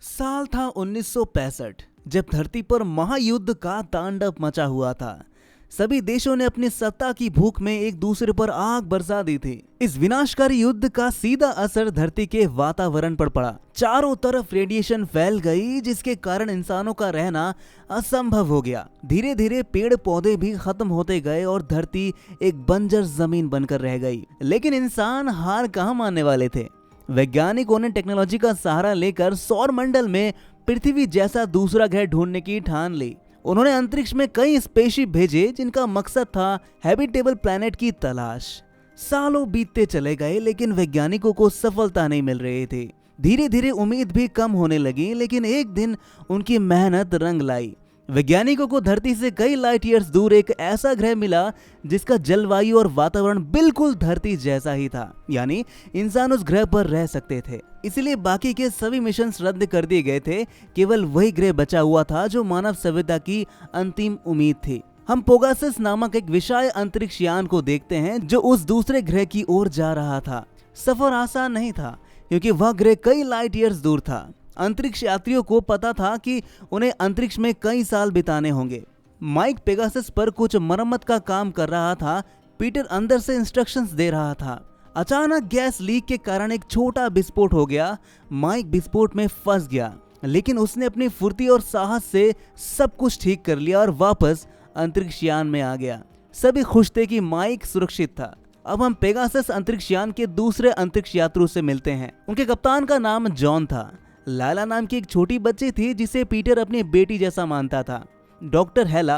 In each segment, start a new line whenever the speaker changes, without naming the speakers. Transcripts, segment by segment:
साल था 1965 जब धरती पर महायुद्ध का तांडव मचा हुआ था। सभी देशों ने अपनी सत्ता की भूख में एक दूसरे पर आग बरसा दी थी। इस विनाशकारी युद्ध का सीधा असर धरती के वातावरण पर पड़ा। चारों तरफ रेडिएशन फैल गई, जिसके कारण इंसानों का रहना असंभव हो गया। धीरे धीरे पेड़ पौधे भी खत्म होते गए और धरती एक बंजर जमीन बनकर रह गई। लेकिन इंसान हार कहाँ मानने वाले थे। वैज्ञानिकों ने टेक्नोलॉजी का सहारा लेकर सौर मंडल में पृथ्वी जैसा दूसरा ग्रह ढूंढने की ठान ली। उन्होंने अंतरिक्ष में कई स्पेसशिप भेजे जिनका मकसद था हैबिटेबल प्लैनेट की तलाश। सालों बीतते चले गए लेकिन वैज्ञानिकों को सफलता नहीं मिल रही थी। धीरे धीरे उम्मीद भी कम होने लगी, लेकिन एक दिन उनकी मेहनत रंग लाई। वैज्ञानिकों को धरती से कई लाइट ईयर्स दूर एक ऐसा ग्रह मिला जिसका जलवायु और वातावरण बिल्कुल धरती जैसा ही था, यानी इंसान उस ग्रह पर रह सकते थे। इसलिए बाकी के सभी मिशन रद्द कर दिए गए थे। केवल वही ग्रह बचा हुआ था जो मानव सभ्यता की अंतिम उम्मीद थी। हम पेगासस नामक एक विशाल अंतरिक्ष यान को देखते हैं जो उस दूसरे ग्रह की ओर जा रहा था। सफर आसान नहीं था क्योंकि वह ग्रह कई लाइट ईयर्स दूर था। अंतरिक्ष यात्रियों को पता था कि उन्हें अंतरिक्ष में कई साल बिताने होंगे। माइक पेगासस पर कुछ मरम्मत का काम कर रहा था। पीटर अंदर से इंस्ट्रक्शंस दे रहा था। अचानक गैस लीक के कारण एक छोटा विस्फोट हो गया। माइक विस्फोट में फंस गया, लेकिन उसने अपनी फुर्ती और साहस से सब कुछ ठीक कर लिया और वापस अंतरिक्ष यान में आ गया। सभी खुश थे कि माइक सुरक्षित था। अब हम पेगासस अंतरिक्ष यान के दूसरे अंतरिक्ष यात्रियों से मिलते हैं। उनके कप्तान का नाम जॉन था। लाला नाम की एक छोटी बच्ची थी जिसे पीटर अपनी बेटी जैसा मानता था। डॉक्टर हेला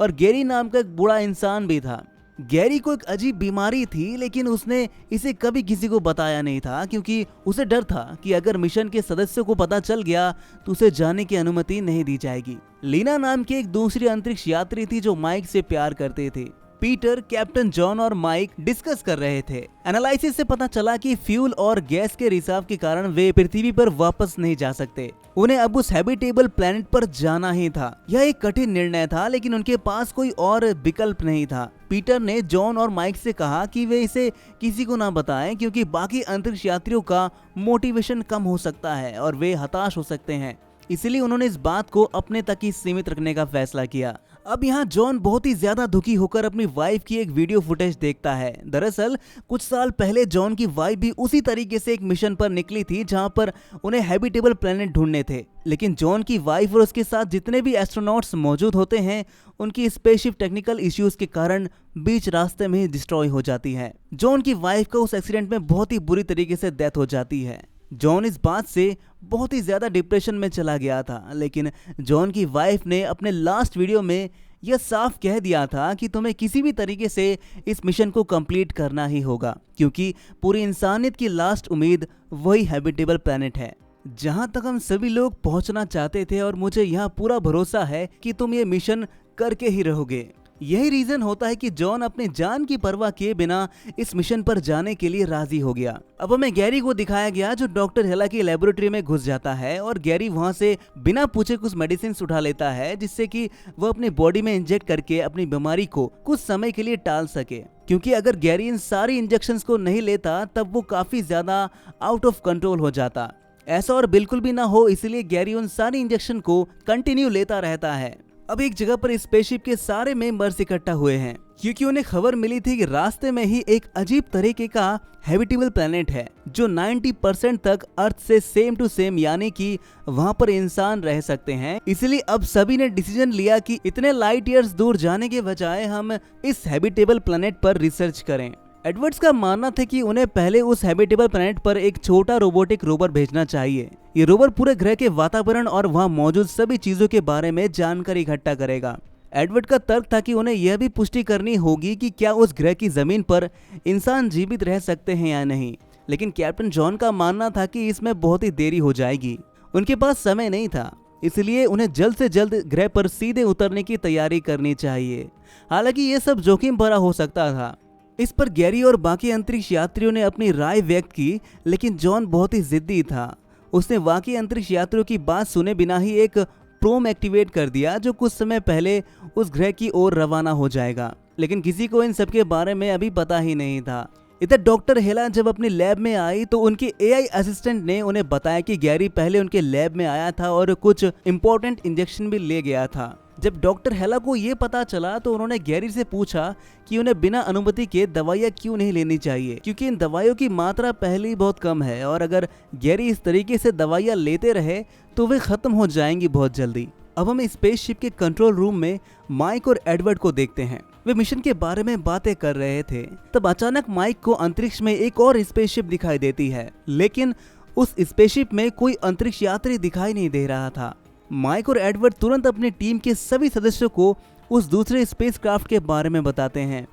और गैरी नाम का एक बूढ़ा इंसान भी था। गैरी को एक अजीब बीमारी थी, लेकिन उसने इसे कभी किसी को बताया नहीं था क्योंकि उसे डर था कि अगर मिशन के सदस्यों को पता चल गया तो उसे जाने की अनुमति नहीं दी जाएगी। लीना नाम की एक दूसरी अंतरिक्ष यात्री थी जो माइक से प्यार करते थे। पीटर, कैप्टन जॉन और माइक डिस्कस कर रहे थे। एनालिसिस से पता चला कि फ्यूल और गैस के रिसाव के कारण वे पृथ्वी पर वापस नहीं जा सकते। उन्हें अब उस हैबिटेबल प्लैनेट पर जाना ही था। यह एक कठिन निर्णय था, लेकिन उनके पास कोई और विकल्प नहीं था। पीटर ने जॉन और माइक से कहा कि वे इसे किसी को ना बताएं क्योंकि बाकी अंतरिक्ष यात्रियों का मोटिवेशन कम हो सकता है और वे हताश हो सकते हैं। इसलिए उन्होंने इस बात को अपने तक ही सीमित रखने का फैसला किया। अब यहाँ जॉन बहुत ही ज्यादा दुखी होकर अपनी वाइफ की एक वीडियो फुटेज देखता है। दरअसल कुछ साल पहले जॉन की वाइफ भी उसी तरीके से एक मिशन पर निकली थी जहाँ पर उन्हें हैबिटेबल प्लैनेट ढूंढने थे। लेकिन जॉन की वाइफ और उसके साथ जितने भी एस्ट्रोनॉट्स मौजूद होते हैं उनकी स्पेसशिप टेक्निकल इश्यूज के कारण बीच रास्ते में ही डिस्ट्रॉय हो जाती है। जॉन की वाइफ का उस एक्सीडेंट में बहुत ही बुरी तरीके से डेथ हो जाती है। जॉन इस बात से बहुत ही ज्यादा डिप्रेशन में चला गया था, लेकिन जॉन की वाइफ ने अपने लास्ट वीडियो में यह साफ कह दिया था कि तुम्हें किसी भी तरीके से इस मिशन को कंप्लीट करना ही होगा क्योंकि पूरी इंसानियत की लास्ट उम्मीद वही हैबिटेबल प्लैनेट है जहां तक हम सभी लोग पहुंचना चाहते थे, और मुझे यहां पूरा भरोसा है कि तुम ये मिशन करके ही रहोगे। यही रीजन होता है कि जॉन अपनी जान की परवाह किए बिना इस मिशन पर जाने के लिए राजी हो गया। अब हमें गैरी को दिखाया गया जो डॉक्टर हेला की लेबोरेटरी में घुस जाता है और गैरी वहां से बिना पूछे कुछ मेडिसिन उठा लेता है जिससे कि वह अपनी बॉडी में इंजेक्ट करके अपनी बीमारी को कुछ समय के लिए टाल सके। क्योंकि अगर गैरी इन सारी इंजेक्शंस को नहीं लेता तब वो काफी ज्यादा आउट ऑफ कंट्रोल हो जाता। ऐसा और बिल्कुल भी ना हो, इसलिए गैरी उन सारी इंजेक्शन को कंटिन्यू लेता रहता है। अब एक जगह पर स्पेसशिप के सारे मेंबर्स इकट्ठा हुए हैं क्योंकि उन्हें खबर मिली थी कि रास्ते में ही एक अजीब तरीके का हैबिटेबल प्लैनेट है जो 90% तक अर्थ से सेम टू सेम, यानी कि वहां पर इंसान रह सकते हैं। इसलिए अब सभी ने डिसीजन लिया कि इतने लाइट ईयर्स दूर जाने के बजाय हम इस हैबिटेबल प्लैनेट पर रिसर्च करें। एडवर्ड्स का मानना था कि उन्हें पहले उस हैबिटेबल प्लैनेट पर एक छोटा रोबोटिक रोवर भेजना चाहिए। ये रोवर पूरे ग्रह के वातावरण और वहां मौजूद सभी चीजों के बारे में जानकारी इकट्ठा करेगा। एडवर्ड का तर्क था कि उन्हें यह भी पुष्टि करनी होगी कि क्या उस ग्रह की जमीन पर इंसान जीवित रह सकते हैं या नहीं। लेकिन कैप्टन जॉन का मानना था कि इसमें बहुत ही देरी हो जाएगी। उनके पास समय नहीं था, इसलिए उन्हें जल्द से जल्द ग्रह पर सीधे उतरने की तैयारी करनी चाहिए। हालांकि ये सब जोखिम भरा हो सकता था। इस पर गैरी और बाकी अंतरिक्ष यात्रियों ने अपनी राय व्यक्त की, लेकिन जॉन बहुत ही जिद्दी था। उसने बाकी अंतरिक्ष यात्रियों की बात सुने बिना ही एक प्रोम एक्टिवेट कर दिया जो कुछ समय पहले उस ग्रह की ओर रवाना हो जाएगा। लेकिन किसी को इन सब के बारे में अभी पता ही नहीं था। इधर डॉक्टर हेला जब अपनी लैब में आई तो उनके एआई असिस्टेंट ने उन्हें बताया कि गैरी पहले उनके लैब में आया था और कुछ इंपॉर्टेंट इंजेक्शन भी ले गया था। जब डॉक्टर हेला को ये पता चला तो उन्होंने गैरी से पूछा कि उन्हें बिना अनुमति के दवाइयाँ क्यों नहीं लेनी चाहिए, क्योंकि इन दवाइयों की मात्रा पहले ही बहुत कम है और अगर गैरी इस तरीके से दवाइयाँ लेते रहे तो वे खत्म हो जाएंगी बहुत जल्दी। अब हम स्पेसशिप के कंट्रोल रूम में माइक और एडवर्ड को देखते हैं। वे मिशन के बारे में बातें कर रहे थे। तब अचानक माइक को अंतरिक्ष में एक और स्पेसशिप दिखाई देती है, लेकिन उस स्पेसशिप में कोई अंतरिक्ष यात्री दिखाई नहीं दे रहा था। माइक और एडवर्ड तुरंत अपनी टीम के सभी सदस्यों को उस दूसरे स्पेसक्राफ्ट के बारे में बताते हैं।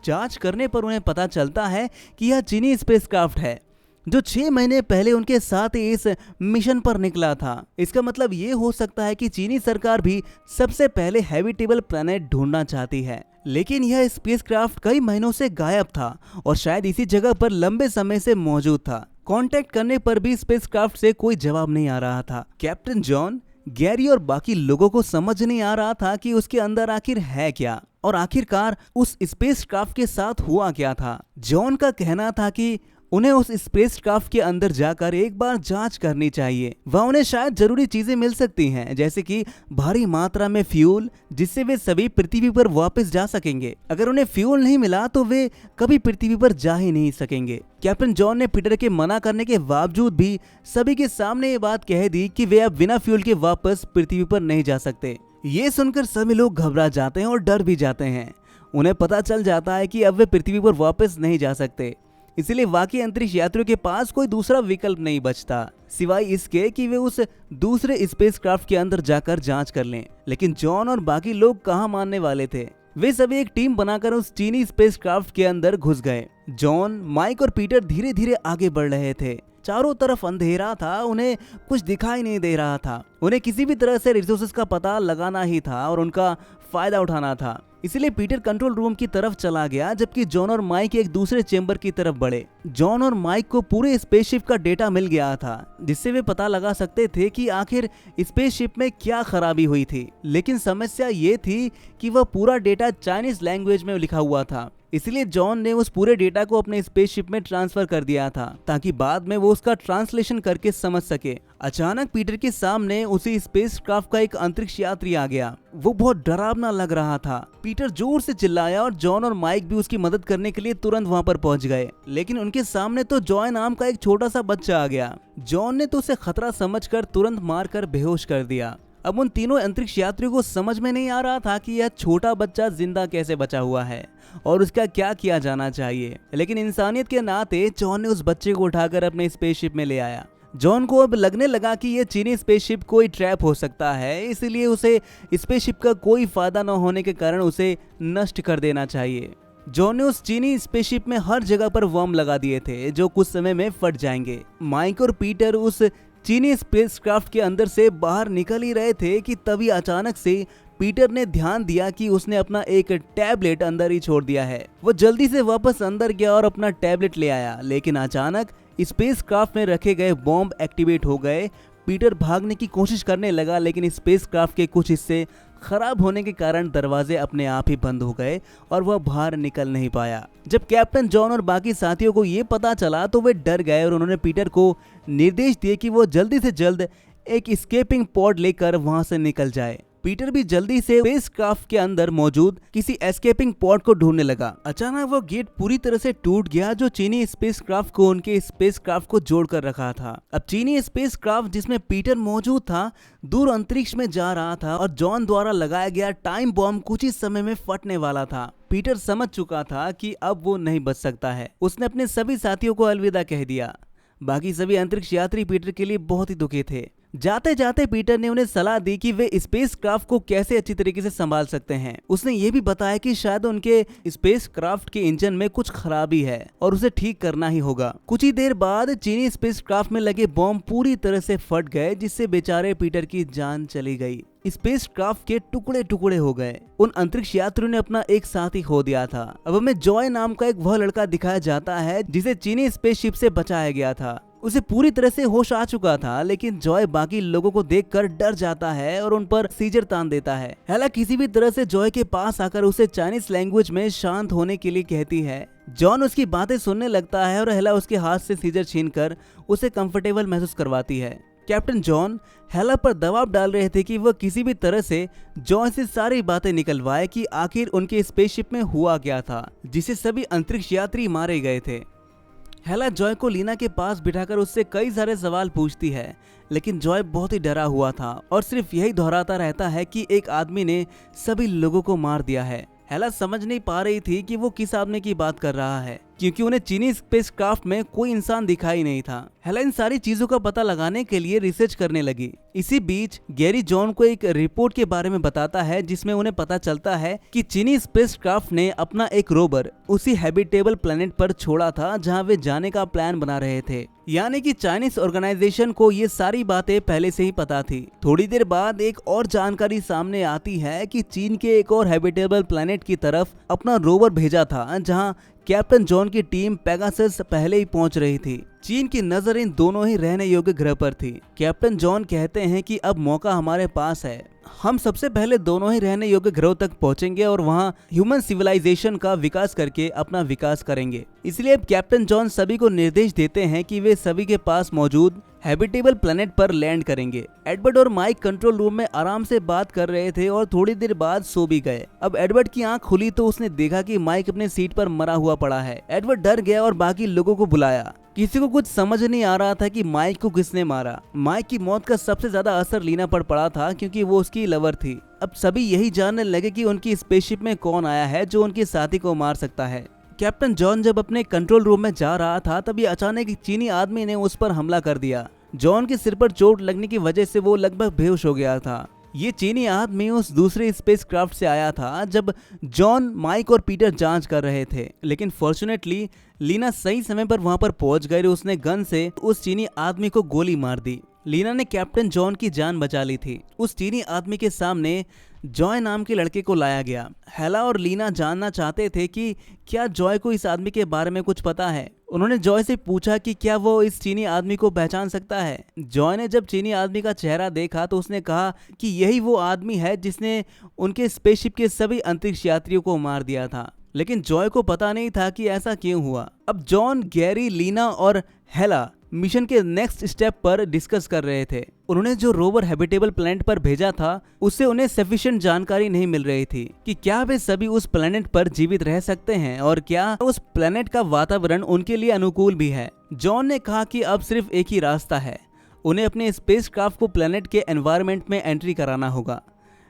जांच करने पर उन्हें पता चलता है कि यह चीनी स्पेसक्राफ्ट है जो 6 महीने पहले उनके साथ इस मिशन पर निकला था। इसका मतलब ये हो सकता है कि चीनी सरकार भी सबसे पहले हैबिटेबल प्लैनेट ढूंढना चाहती है, लेकिन यह स्पेसक्राफ्ट कई महीनों से गायब था और शायद इसी जगह पर लंबे समय से मौजूद था। कांटेक्ट करने पर भी स्पेसक्राफ्ट से कोई जवाब नहीं आ रहा था। कैप्टन जॉन, गैरी और बाकी लोगों को समझ नहीं आ रहा था कि उसके अंदर आखिर है क्या और आखिरकार उस स्पेसक्राफ्ट के साथ हुआ क्या था। जॉन का कहना था कि उन्हें उस स्पेसक्राफ्ट के अंदर जाकर एक बार जांच करनी चाहिए। वह उन्हें शायद जरूरी चीजें मिल सकती हैं, जैसे कि भारी मात्रा में फ्यूल, जिससे वे सभी पृथ्वी पर वापस जा सकेंगे। अगर उन्हें फ्यूल नहीं मिला तो वे कभी पृथ्वी पर जा ही नहीं सकेंगे। कैप्टन जॉन ने पीटर के मना करने के बावजूद भी सभी के सामने ये बात कह दी कि वे अब बिना फ्यूल के वापस पृथ्वी पर नहीं जा सकते। ये सुनकर सभी लोग घबरा जाते हैं और डर भी जाते हैं। उन्हें पता चल जाता है कि अब वे पृथ्वी पर वापस नहीं जा सकते, इसलिए वाकई अंतरिक्ष यात्रियों के पास कोई दूसरा विकल्प नहीं बचता सिवाय इसके कि वे उस दूसरे स्पेसक्राफ्ट के अंदर जाकर जांच कर लें। लेकिन जॉन और बाकी लोग कहां मानने वाले थे। वे सभी एक टीम बनाकर उस चीनी स्पेसक्राफ्ट के अंदर घुस गए। जॉन, माइक और पीटर धीरे धीरे आगे बढ़ रहे थे। चारों तरफ अंधेरा था, उन्हें कुछ दिखाई नहीं दे रहा था। उन्हें किसी भी तरह से रिसोर्सेज का पता लगाना ही था और उनका फायदा उठाना था। इसलिए पीटर कंट्रोल रूम की तरफ चला गया, जबकि जॉन और माइक एक दूसरे चेंबर की तरफ बढ़े। जॉन और माइक को पूरे स्पेसशिप का डेटा मिल गया था, जिससे वे पता लगा सकते थे कि आखिर स्पेसशिप में क्या खराबी हुई थी। लेकिन समस्या ये थी कि वह पूरा डेटा चाइनीज लैंग्वेज में लिखा हुआ था। इसलिए जॉन ने उस पूरे डेटा को अपने स्पेसशिप में ट्रांसफर कर दिया था ताकि बाद में वो उसका ट्रांसलेशन करके समझ सके। अचानक पीटर के सामने उसी स्पेसक्राफ्ट का एक अंतरिक्ष यात्री आ गया। वो बहुत डरावना लग रहा था। पीटर जोर से चिल्लाया और जॉन और माइक भी उसकी मदद करने के लिए तुरंत वहां पर पहुंच गए। लेकिन उनके सामने तो जॉय नाम का एक छोटा सा बच्चा आ गया। जॉन ने तो उसे खतरा समझकर तुरंत मारकर बेहोश कर दिया। अब उन तीनों अंतरिक्ष यात्रियों को समझ में नहीं आ रहा था कि यह छोटा बच्चा जिंदा कैसे बचा हुआ है और उसका क्या किया जाना चाहिए। लेकिन इंसानियत के नाते जॉन ने उस बच्चे को उठाकर अपने स्पेसशिप में ले आया। जॉन को अब लगने लगा कि यह चीनी स्पेसशिप कोई ट्रैप हो सकता है, इसलिए उसे स्पेसशिप का कोई फायदा न होने के कारण उसे नष्ट कर देना चाहिए। जॉन ने उस चीनी स्पेसशिप में हर जगह पर वर्म लगा दिए थे जो कुछ समय में फट जाएंगे। माइक और पीटर उस चीनी स्पेसक्राफ्ट के अंदर से बाहर निकल ही रहे थे कि तभी अचानक से पीटर ने ध्यान दिया कि उसने अपना एक टैबलेट अंदर ही छोड़ दिया है। वो जल्दी से वापस अंदर गया और अपना टैबलेट ले आया, लेकिन अचानक स्पेसक्राफ्ट में रखे गए बॉम्ब एक्टिवेट हो गए। पीटर भागने की कोशिश करने लगा, लेकिन स्पेसक्राफ्ट के कुछ हिस्से खराब होने के कारण दरवाजे अपने आप ही बंद हो गए और वह बाहर निकल नहीं पाया। जब कैप्टन जॉन और बाकी साथियों को ये पता चला तो वे डर गए और उन्होंने पीटर को निर्देश दिए कि वो जल्दी से जल्द एक एस्केपिंग पॉड लेकर वहां से निकल जाए। पीटर भी जल्दी से स्पेसक्राफ्ट के अंदर मौजूद किसी एस्केपिंग पॉड को ढूंढने लगा। अचानक वो गेट पूरी तरह से टूट गया जो चीनी स्पेसक्राफ्ट को उनके स्पेसक्राफ्ट को जोड़कर रखा था। अब चीनी स्पेसक्राफ्ट जिसमें पीटर मौजूद था दूर अंतरिक्ष में जा रहा था और जॉन द्वारा लगाया गया टाइम बॉम्ब कुछ ही समय में फटने वाला था। पीटर समझ चुका था कि अब वो नहीं बच सकता है। उसने अपने सभी साथियों को अलविदा कह दिया। बाकी सभी अंतरिक्ष यात्री पीटर के लिए बहुत ही दुखी थे। जाते जाते पीटर ने उन्हें सलाह दी कि वे स्पेसक्राफ्ट को कैसे अच्छी तरीके से संभाल सकते हैं। उसने ये भी बताया कि शायद उनके स्पेसक्राफ्ट के इंजन में कुछ खराबी है और उसे ठीक करना ही होगा। कुछ ही देर बाद चीनी स्पेसक्राफ्ट में लगे बॉम्ब पूरी तरह से फट गए, जिससे बेचारे पीटर की जान चली गई। स्पेसक्राफ्ट के टुकड़े टुकड़े हो गए। उन अंतरिक्ष यात्रियों ने अपना एक साथी खो दिया था। अब हमें जॉय नाम का एक वह लड़का दिखाया जाता है जिसे चीनी स्पेसशिप से बचाया गया था। उसे पूरी तरह से होश आ चुका था, लेकिन जॉय बाकी लोगों को देखकर डर जाता है और उन पर सीजर तान देता है। हेला किसी भी तरह से जॉय के पास आकर उसे चाइनीज लैंग्वेज में शांत होने के लिए कहती है। जॉन उसकी बातें सुनने लगता है और हेला उसके हाथ से सीजर छीनकर उसे कंफर्टेबल महसूस करवाती है। कैप्टन जॉन हेला पर दबाव डाल रहे थे कि वह किसी भी तरह से जॉन से सारी बातें निकलवाए कि आखिर उनके स्पेसशिप में हुआ क्या था जिसे सभी अंतरिक्ष यात्री मारे गए थे। हेला जॉय को लीना के पास बिठाकर उससे कई सारे सवाल पूछती है, लेकिन जॉय बहुत ही डरा हुआ था और सिर्फ यही दोहराता रहता है कि एक आदमी ने सभी लोगों को मार दिया है। हेला समझ नहीं पा रही थी कि वो किस आदमी की बात कर रहा है, क्योंकि उन्हें चीनी स्पेसक्राफ्ट में कोई इंसान दिखाई नहीं था। हेला इन सारी चीजों का पता लगाने के लिए रिसर्च करने लगी। इसी बीच गैरी जॉन को एक रिपोर्ट के बारे में बताता है जिसमें उन्हें पता चलता है कि चीनी स्पेसक्राफ्ट ने अपना एक रोवर उसी हैबिटेबल प्लेनेट पर छोड़ा था जहां वे जाने का प्लान बना रहे थे। यानी कि चाइनीज ऑर्गेनाइजेशन को ये सारी बातें पहले से ही पता थी। थोड़ी देर बाद एक और जानकारी सामने आती है कि चीन के एक और हैबिटेबल प्लेनेट की तरफ अपना रोवर भेजा था जहां कैप्टन जॉन की टीम पेगासस पहले ही पहुंच रही थी। चीन की नजर इन दोनों ही रहने योग्य ग्रह पर थी। कैप्टन जॉन कहते हैं कि अब मौका हमारे पास है, हम सबसे पहले दोनों ही रहने योग्य ग्रहों तक पहुंचेंगे और वहां ह्यूमन सिविलाइजेशन का विकास करके अपना विकास करेंगे। इसलिए अब कैप्टन जॉन सभी को निर्देश देते हैं कि वे सभी के पास मौजूद हैबिटेबल प्लेनेट पर लैंड करेंगे। एडवर्ड और माइक कंट्रोल रूम में आराम से बात कर रहे थे और थोड़ी देर बाद सो भी गए। अब एडवर्ड की आंख खुली तो उसने देखा कि माइक अपने सीट पर मरा हुआ पड़ा है। एडवर्ड डर गया और बाकी लोगों को बुलाया। किसी को कुछ समझ नहीं आ रहा था कि माइक को किसने मारा। माइक की मौत का सबसे ज्यादा असर लीना पर पड़ा था क्योंकि वो उसकी लवर थी। अब सभी यही जानने लगे कि उनकी स्पेसशिप में कौन आया है जो उनके साथी को मार सकता है। कैप्टन जॉन जब अपने कंट्रोल रूम में जा रहा था तभी अचानक एक चीनी आदमी ने उस पर हमला कर दिया। जॉन के सिर पर चोट लगने की वजह से वो लगभग बेहोश हो गया था। ये चीनी आदमी उस दूसरे स्पेसक्राफ्ट से आया था जब जॉन, माइक और पीटर जांच कर रहे थे, लेकिन फॉर्चुनेटली लीना सही समय पर वहां पर पहुंच गई और उसने गन से उस चीनी आदमी को गोली मार दी। लीना ने कैप्टन जॉन की जान बचा ली थी। उस चीनी आदमी के सामने जॉय नाम के लड़के को लाया गया। हेला और लीना जानना चाहते थे कि क्या जॉय को इस आदमी के बारे में कुछ पता है। उन्होंने जॉय से पूछा कि क्या वो इस चीनी आदमी को पहचान सकता है। जॉय ने जब चीनी आदमी का चेहरा देखा तो उसने कहा कि यही वो आदमी है जिसने उनके स्पेसशिप के सभी अंतरिक्ष यात्रियों को मार दिया था। लेकिन जॉय को पता नहीं था कि ऐसा क्यों हुआ। अब जॉन, गैरी, लीना और हेला मिशन के नेक्स्ट स्टेप पर डिस्कस कर रहे थे। उन्होंने जो रोवर हैबिटेबल प्लेनेट पर भेजा था उससे उन्हें सफिशिएंट जानकारी नहीं मिल रही थी कि क्या वे सभी उस प्लेनेट पर जीवित रह सकते हैं और क्या उस प्लेनेट का वातावरण उनके लिए अनुकूल भी है। जॉन ने कहा कि अब सिर्फ एक ही रास्ता है, उन्हें अपने स्पेसक्राफ्ट को प्लेनेट के एनवायरनमेंट में एंट्री कराना होगा।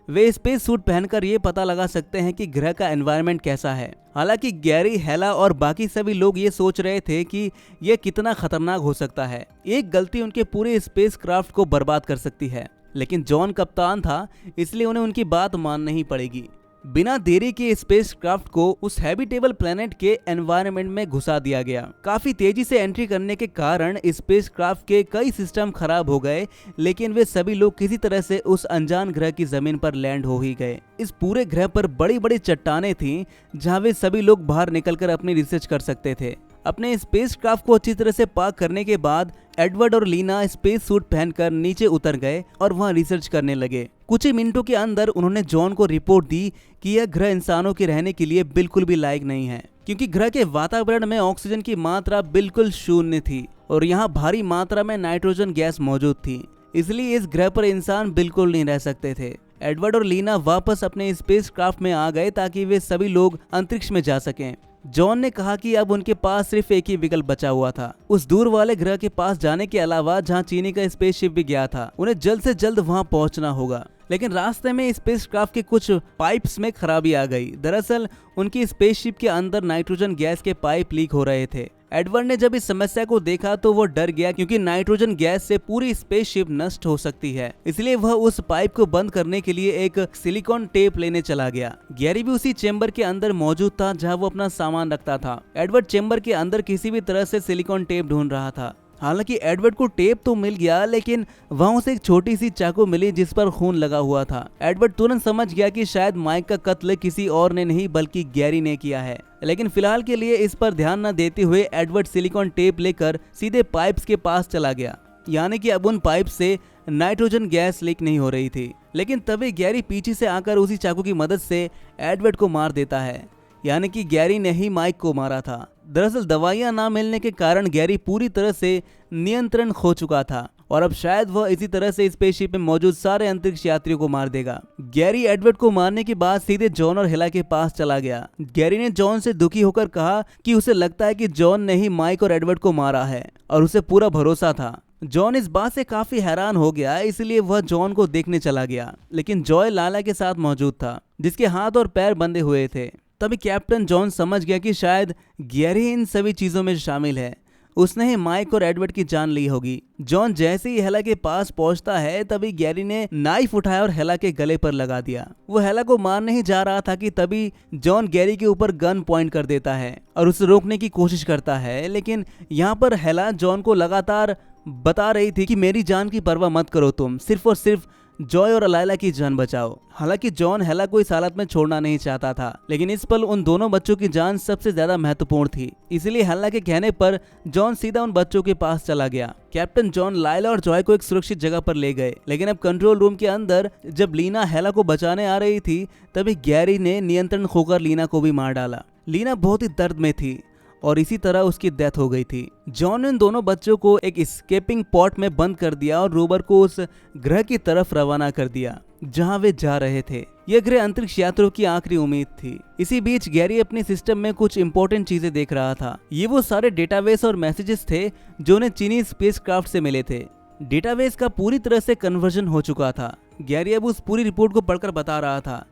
वे स्पेस सूट पहनकर ये पता लगा सकते हैं कि ग्रह का एनवायरनमेंट कैसा है। हालांकि गैरी, हेला और बाकी सभी लोग ये सोच रहे थे कि यह कितना खतरनाक हो सकता है। एक गलती उनके पूरे स्पेसक्राफ्ट को बर्बाद कर सकती है, लेकिन जॉन कप्तान था इसलिए उन्हें उनकी बात माननी ही पड़ेगी। बिना देरी के स्पेसक्राफ्ट को उस हैबिटेबल प्लेनेट के एनवायरनमेंट में घुसा दिया गया। काफी तेजी से एंट्री करने के कारण स्पेसक्राफ्ट के कई सिस्टम खराब हो गए, लेकिन वे सभी लोग किसी तरह से उस अनजान ग्रह की जमीन पर लैंड हो ही गए। इस पूरे ग्रह पर बड़ी बड़ी चट्टानें थीं जहां वे सभी लोग बाहर निकलकर अपनी रिसर्च कर सकते थे। अपने स्पेसक्राफ्ट को अच्छी तरह से पार्क करने के बाद एडवर्ड और लीना स्पेस सूट पहनकर नीचे उतर गए और वहां रिसर्च करने लगे। कुछ ही मिनटों के अंदर उन्होंने जॉन को रिपोर्ट दी कि यह ग्रह इंसानों के रहने के लिए बिल्कुल भी लायक नहीं है, क्योंकि ग्रह के वातावरण में ऑक्सीजन की मात्रा बिल्कुल शून्य थी और यहाँ भारी मात्रा में नाइट्रोजन गैस मौजूद थी। इसलिए इस ग्रह पर इंसान बिल्कुल नहीं रह सकते थे। एडवर्ड और लीना वापस अपने स्पेसक्राफ्ट में आ गए ताकि वे सभी लोग अंतरिक्ष में जा सकें। जॉन ने कहा कि अब उनके पास सिर्फ एक ही विकल्प बचा हुआ था, उस दूर वाले ग्रह के पास जाने के अलावा जहां चीनी का स्पेसशिप भी गया था। उन्हें जल्द से जल्द वहां पहुंचना होगा। लेकिन रास्ते में स्पेसक्राफ्ट के कुछ पाइप्स में खराबी आ गई। दरअसल उनकी स्पेसशिप के अंदर नाइट्रोजन गैस के पाइप लीक हो रहे थे। एडवर्ड ने जब इस समस्या को देखा तो वो डर गया, क्योंकि नाइट्रोजन गैस से पूरी स्पेसशिप नष्ट हो सकती है। इसलिए वह उस पाइप को बंद करने के लिए एक सिलिकॉन टेप लेने चला गया। गैरी भी उसी चेंबर के अंदर मौजूद था जहां वो अपना सामान रखता था। एडवर्ड चेंबर के अंदर किसी भी तरह से सिलिकॉन टेप ढूंढ रहा था। हालांकि एडवर्ड को टेप तो मिल गया, लेकिन वहां उसे एक छोटी सी चाकू मिली जिस पर खून लगा हुआ था। एडवर्ड तुरंत समझ गया कि शायद माइक का कत्ल किसी और ने नहीं बल्कि गैरी ने किया है। लेकिन फिलहाल के लिए इस पर ध्यान न देते हुए एडवर्ड सिलिकॉन टेप लेकर सीधे पाइप्स के पास चला गया। यानी कि अब उन पाइप से नाइट्रोजन गैस लीक नहीं हो रही थी। लेकिन तभी गैरी पीछे से आकर उसी चाकू की मदद से एडवर्ड को मार देता है। यानी कि गैरी ने ही माइक को मारा था। दरअसल दवाइयां ना मिलने के कारण गैरी पूरी तरह से नियंत्रण खो चुका था और अब शायद वह इसी तरह से स्पेसशिप में मौजूद सारे अंतरिक्ष यात्रियों को मार देगा। गैरी एडवर्ड को मारने के बाद सीधे जॉन और हेला के पास चला गया। गैरी ने जॉन से दुखी होकर कहा कि उसे लगता है कि जॉन ने ही माइक और एडवर्ड को मारा है और उसे पूरा भरोसा था। जॉन इस बात से काफी हैरान हो गया, इसलिए वह जॉन को देखने चला गया, लेकिन जॉय लाला के साथ मौजूद था जिसके हाथ और पैर बंधे हुए थे। तभी कैप्टन जॉन समझ गया कि शायद गैरी इन सभी चीजों में शामिल है। उसने ही माइक और एडवर्ड की जान ली होगी। जॉन जैसे ही हेला के पास पहुंचता है तभी गैरी ने नाइफ उठाया और हेला के गले पर लगा दिया। वो हेला को मारने ही जा रहा था कि तभी जॉन गैरी के ऊपर गन पॉइंट कर देता है और उसे रोकने की कोशिश करता है, लेकिन यहाँ पर हेला जॉन को लगातार बता रही थी कि मेरी जान की परवाह मत करो, तुम सिर्फ और सिर्फ जॉय और लायला की जान बचाओ। हालांकि जॉन हेला को इस हालत में छोड़ना नहीं चाहता था, लेकिन इस पल उन दोनों बच्चों की जान सबसे ज्यादा महत्वपूर्ण थी। इसलिए हेला के कहने पर जॉन सीधा उन बच्चों के पास चला गया। कैप्टन जॉन लायला और जॉय को एक सुरक्षित जगह पर ले गए, लेकिन अब कंट्रोल रूम के अंदर जब लीना हेला को बचाने आ रही थी तभी गैरी ने नियंत्रण खोकर लीना को भी मार डाला। लीना बहुत ही दर्द में थी और इसी तरह उसकी डेथ हो गई थी। जॉन ने इन दोनों बच्चों को एक एस्केपिंग पॉड में बंद कर दिया और रोवर को उस ग्रह की तरफ रवाना कर दिया जहां वे जा रहे थे। यह ग्रह अंतरिक्ष यात्रियों की आखिरी उम्मीद थी। इसी बीच गैरी अपने सिस्टम में कुछ इंपॉर्टेंट चीजें देख रहा था। ये वो सारे डेटाबेस और मैसेजेस थे जो उन्हें चीनी स्पेसक्राफ्ट से मिले थे। डेटाबेस का पूरी तरह से कन्वर्जन हो चुका था। गैरी अब उस पूरी रिपोर्ट को पढ़कर बता रहा था।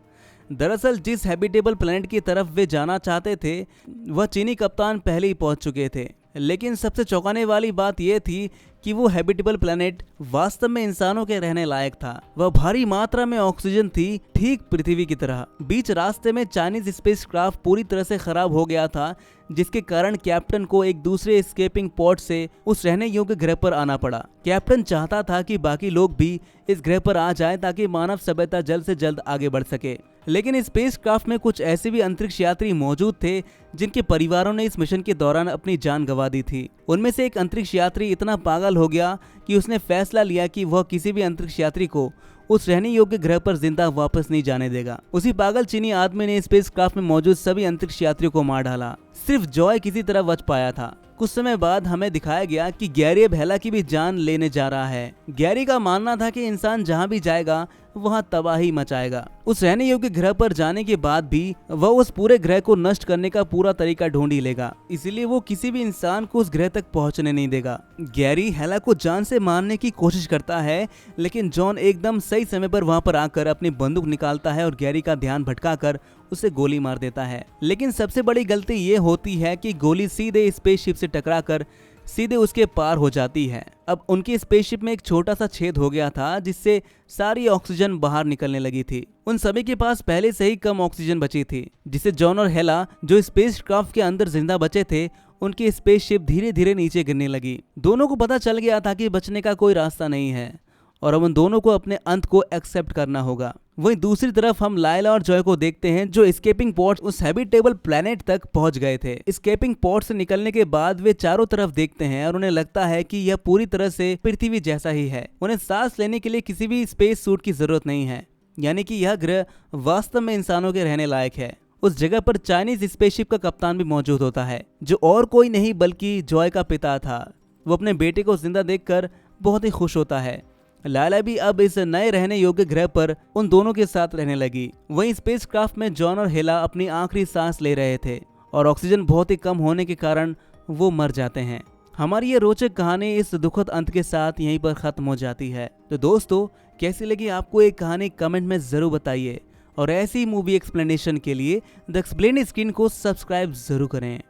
दरअसल जिस हैबिटेबल प्लेनेट की तरफ वे जाना चाहते थे वह चीनी कप्तान पहले ही पहुंच चुके थे, लेकिन सबसे चौंकाने वाली बात यह थी कि वो हैबिटेबल प्लेनेट वास्तव में इंसानों के रहने लायक था। वह भारी मात्रा में ऑक्सीजन थी, ठीक पृथ्वी की तरह। बीच रास्ते में चाइनीज स्पेसक्राफ्ट पूरी तरह से खराब हो गया था, जिसके कारण कैप्टन को एक दूसरे एस्केपिंग पॉड से उस रहने योग्य ग्रह पर आना पड़ा। कैप्टन चाहता था कि बाकी लोग भी इस ग्रह पर आ जाएं ताकि मानव सभ्यता जल्द से जल्द आगे बढ़ सके, लेकिन स्पेसक्राफ्ट में कुछ ऐसे भी अंतरिक्ष यात्री मौजूद थे जिनके परिवारों ने इस मिशन के दौरान अपनी जान गंवा दी थी। उनमें से एक अंतरिक्ष यात्री इतना पागल हो गया कि उसने फैसला लिया कि वह किसी भी अंतरिक्ष यात्री को उस रहने योग्य ग्रह पर जिंदा वापस नहीं जाने देगा। उसी पागल चीनी आदमी ने स्पेसक्राफ्ट में मौजूद सभी अंतरिक्ष यात्रियों को मार डाला। सिर्फ जॉय किसी तरह बच पाया था। कुछ समय बाद हमें दिखाया गया कि गैरी अब हेला की भी जान लेने जा रहा है। गैरी का मानना था कि इंसान जहां भी जाएगा वहां तबाही मचाएगा। उस रहने योग्य ग्रह पर जाने के बाद भी वह उस पूरे ग्रह को नष्ट करने का पूरा तरीका ढूंढ ही लेगा, इसलिए वो किसी भी इंसान को उस ग्रह तक पहुंचने नहीं देगा। गैरी हेला को जान से मारने की कोशिश करता है, लेकिन जॉन एकदम सही समय पर वहां पर आकर अपनी बंदूक निकालता है और गैरी का ध्यान भटकाकर उसे गोली मार देता है। लेकिन सबसे बड़ी गलती ये होती है कि गोली सीधे स्पेसशिप से टकराकर सीधे उसके पार हो जाती है। अब उनकी स्पेसशिप में एक छोटा सा छेद हो गया था जिससे सारी ऑक्सीजन बाहर निकलने लगी थी। उन सभी के पास पहले से ही कम ऑक्सीजन बची थी, जिससे जॉन और हेला जो स्पेसक्राफ्ट के अंदर जिंदा बचे थे उनकी स्पेसशिप धीरे धीरे नीचे गिरने लगी। दोनों को पता चल गया था कि बचने का कोई रास्ता नहीं है और अब उन दोनों को अपने अंत को एक्सेप्ट करना होगा। वहीं दूसरी तरफ हम लायला और जॉय को देखते हैं जो एस्केपिंग पॉड उस हैबिटेबल प्लेनेट तक पहुंच गए थे। एस्केपिंग पॉड से निकलने के बाद वे चारों तरफ देखते हैं और उन्हें लगता है कि यह पूरी तरह से पृथ्वी जैसा ही है। उन्हें सांस लेने के लिए किसी भी स्पेस सूट की जरूरत नहीं है, यानी कि यह ग्रह वास्तव में इंसानों के रहने लायक है। उस जगह पर चाइनीज स्पेसशिप का कप्तान भी मौजूद होता है, जो और कोई नहीं बल्कि जॉय का पिता था। वो अपने बेटे को जिंदा देखकर बहुत ही खुश होता है। लायला भी अब इस नए रहने योग्य ग्रह पर उन दोनों के साथ रहने लगी। वहीं स्पेसक्राफ्ट में जॉन और हेला अपनी आखिरी सांस ले रहे थे और ऑक्सीजन बहुत ही कम होने के कारण वो मर जाते हैं। हमारी ये रोचक कहानी इस दुखद अंत के साथ यहीं पर खत्म हो जाती है। तो दोस्तों, कैसी लगी आपको ये कहानी कमेंट में जरूर बताइए और ऐसी मूवी एक्सप्लेनेशन के लिए द एक्सप्लेन स्क्रीन को सब्सक्राइब जरूर करें।